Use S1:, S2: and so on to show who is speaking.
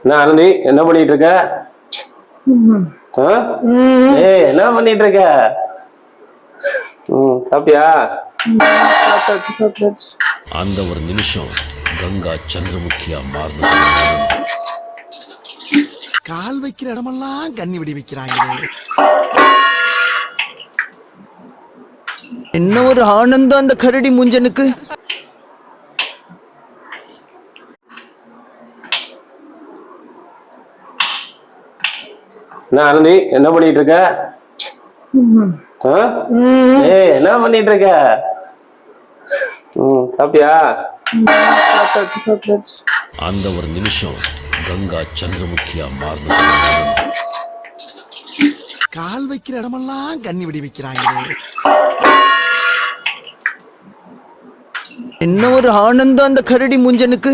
S1: என்ன ஆனந்தி, என்ன பண்ணிட்டு இருக்க? ஏய், என்ன பண்ணிட்டு இருக்க? சாப்பிட்டியா?
S2: அந்த ஒரு நிமிஷம் கங்கா சந்திரமுகியா மாறின.
S3: கால் வைக்கிற இடமெல்லாம் கண்ணி விடி வைக்கிறாங்க.
S4: என்ன ஒரு ஆனந்தம் அந்த கரடி முஞ்சனுக்கு.
S1: என்ன ஆனந்தி, என்ன பண்ணிட்டு இருக்க? ஏய், என்ன பண்ணிட்டு இருக்க? சாப்பிட்டியா?
S2: அந்த ஒரு நிமிஷம் கங்கா சந்திரமுகியா மாறின.
S3: கால் வைக்கிற இடமெல்லாம் கண்ணி விடி வைக்கிறாங்க.
S4: என்ன ஒரு ஆனந்தம் அந்த கரடி முஞ்சனுக்கு.